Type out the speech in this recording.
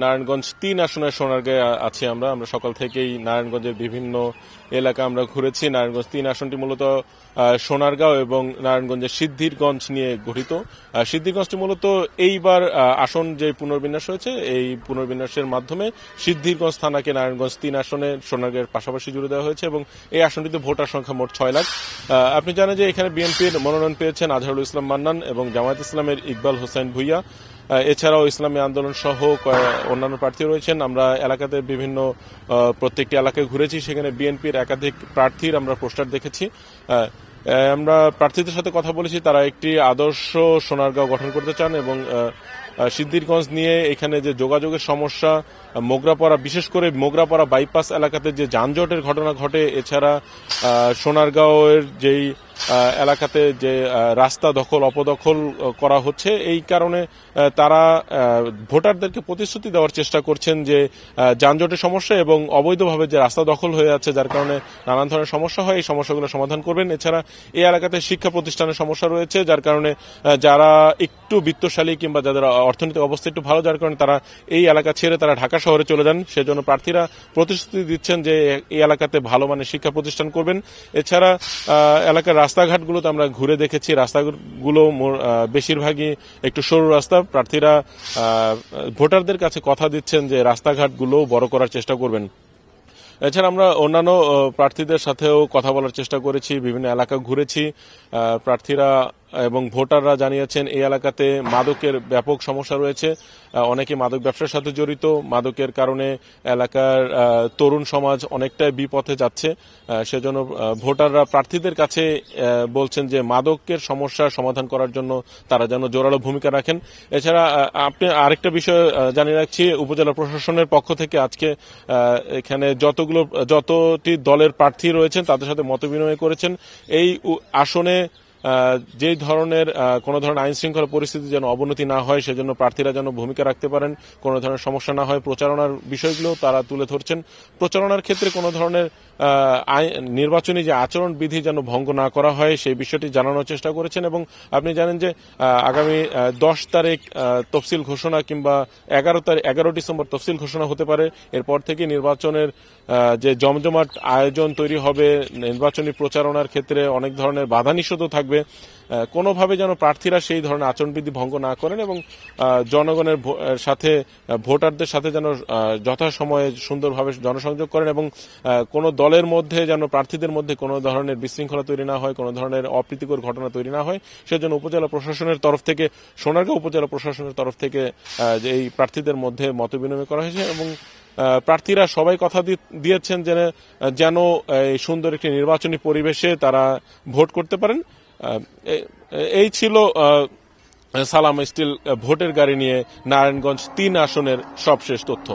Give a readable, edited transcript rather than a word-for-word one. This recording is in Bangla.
নারায়ণগঞ্জ ৩ আসনের সোনারগাঁয়ে আছি আমরা সকাল থেকেই নারায়ণগঞ্জের বিভিন্ন এলাকা আমরা ঘুরেছি। নারায়ণগঞ্জ ৩ আসনটি মূলত সোনারগাঁও এবং নারায়ণগঞ্জের সিদ্ধিরগঞ্জ নিয়ে গঠিত। সিদ্ধিরগঞ্জটি মূলত এইবার আসন যে পুনর্বিন্যাস হয়েছে, এই পুনর্বিন্যাসের মাধ্যমে সিদ্ধিরগঞ্জ থানাকে নারায়ণগঞ্জ ৩ আসনে সোনারগাঁয়ের পাশাপাশি জুড়ে দেওয়া হয়েছে এবং এই আসনটিতে ভোটার সংখ্যা মোট ৬ লাখ। আপনি জানেন যে এখানে বিএনপির মনোনয়ন পেয়েছেন আজহারুল ইসলাম মান্নান এবং জামায়াত ইসলামের ইকবাল হোসেন ভুইয়া। এছাড়াও ইসলামী আন্দোলন সহ অন্যান্য প্রার্থী রয়েছেন। আমরা এলাকাতে বিভিন্ন প্রত্যেকটি এলাকায় ঘুরেছি, সেখানে বিএনপির একাধিক প্রার্থীর আমরা পোস্টার দেখেছি। আমরা প্রার্থীদের সাথে কথা বলেছি, তারা একটি আদর্শ সোনারগাঁও গঠন করতে চান এবং সিদ্ধিরগঞ্জ নিয়ে এখানে যে যোগাযোগের সমস্যা, মোগরাপাড়া, বিশেষ করে মোগরাপাড়া বাইপাস এলাকাতে যে যানজটের ঘটনা ঘটে, এছাড়া সোনারগাঁওয়ের যেই এলাকাতে যে রাস্তা দখল অপদখল করা হচ্ছে, এই কারণে তারা ভোটারদেরকে প্রতিশ্রুতি দেওয়ার চেষ্টা করছেন যে যানজটের সমস্যা এবং অবৈধভাবে যে রাস্তা দখল হয়ে যাচ্ছে, যার কারণে নানান ধরনের সমস্যা হয়, এই সমস্যাগুলো সমাধান করবেন। এছাড়া এই এলাকাতে শিক্ষা প্রতিষ্ঠানের সমস্যা রয়েছে, যার কারণে যারা একটু বিত্তশালী কিংবা যাদের অর্থনৈতিক অবস্থা একটু ভালো, যার কারণে তারা এই এলাকা ছেড়ে তারা ঢাকা শহরে চলে যান। সেজন্য প্রার্থীরা প্রতিশ্রুতি দিচ্ছেন যে এই এলাকাতে ভালো মানের শিক্ষা প্রতিষ্ঠান করবেন। এছাড়া এলাকার রাস্তাঘাটগুলোতে আমরা ঘুরে দেখেছি, রাস্তাগুলো বেশিরভাগই একটু সরু রাস্তা। প্রার্থীরা ভোটারদের কাছে কথা দিচ্ছেন যে রাস্তাঘাটগুলো বড় করার চেষ্টা করবেন। এছাড়া আমরা অন্যান্য প্রার্থীদের সাথেও কথা বলার চেষ্টা করেছি, বিভিন্ন এলাকা ঘুরেছি। প্রার্থীরা এবং ভোটাররা জানিয়েছেন এই এলাকাতে মাদকের ব্যাপক সমস্যা রয়েছে, অনেকে মাদক ব্যবসার সাথে জড়িত। মাদকের কারণে এলাকার তরুণ সমাজ অনেকটাই বিপথে যাচ্ছে। সেজন্য ভোটাররা প্রার্থীদের কাছে বলছেন যে মাদকের সমস্যার সমাধান করার জন্য তারা যেন জোরালো ভূমিকা রাখেন। এছাড়া আপনি আরেকটা বিষয় জানিয়ে রাখছি, উপজেলা প্রশাসনের পক্ষ থেকে আজকে এখানে যতটি দলের প্রার্থী রয়েছেন তাদের সাথে মতবিনিময় করেছেন। এই আসনে যেই ধরনের কোনো ধরনের আইন শৃঙ্খলা পরিস্থিতি যেন অবনতি না হয়, সেজন্য প্রার্থীরা যেন ভূমিকা রাখতে পারেন, কোনো ধরনের সমস্যা না হয়। প্রচারণার বিষয়গুলো তারা তুলে ধরছেন। প্রচারণার ক্ষেত্রে কোনো ধরনের নির্বাচনী যে আচরণবিধি যেন ভঙ্গ না করা হয়, সেই বিষয়টি জানানোর চেষ্টা করেছেন। এবং আপনি জানেন যে আগামী 10 তারিখ তফসিল ঘোষণা কিংবা 11 ডিসেম্বর তফসিল ঘোষণা হতে পারে। এরপর থেকে নির্বাচনের যে জমজমাট আয়োজন তৈরি হবে, নির্বাচনী প্রচারণার ক্ষেত্রে অনেক ধরনের বাধা নিষেধও থাকবে। কোনোভাবে যেন প্রার্থীরা সেই ধরনের আচরণবিধি ভঙ্গ না করেন এবং জনগণের সাথে, ভোটারদের সাথে যেন যথাসময়ে সুন্দরভাবে জনসংযোগ করেন এবং কোনো দলের মধ্যে যেন প্রার্থীদের মধ্যে কোনো ধরনের বিশৃঙ্খলা তৈরি না হয়, কোনো ধরনের অপ্রীতিকর ঘটনা তৈরি না হয়, সেজন্য উপজেলা প্রশাসনের তরফ থেকে, সোনারগাঁও উপজেলা প্রশাসনের তরফ থেকে এই প্রার্থীদের মধ্যে মতবিনিময় করা হয়েছে এবং প্রার্থীরা সবাই কথা দিয়েছেন যেন সুন্দর একটি নির্বাচনী পরিবেশে তারা ভোট করতে পারেন। এই ছিল সালাম স্টিল ভোটের গাড়ি নিয়ে নারায়ণগঞ্জ 3 আসনের সবশেষ তথ্য।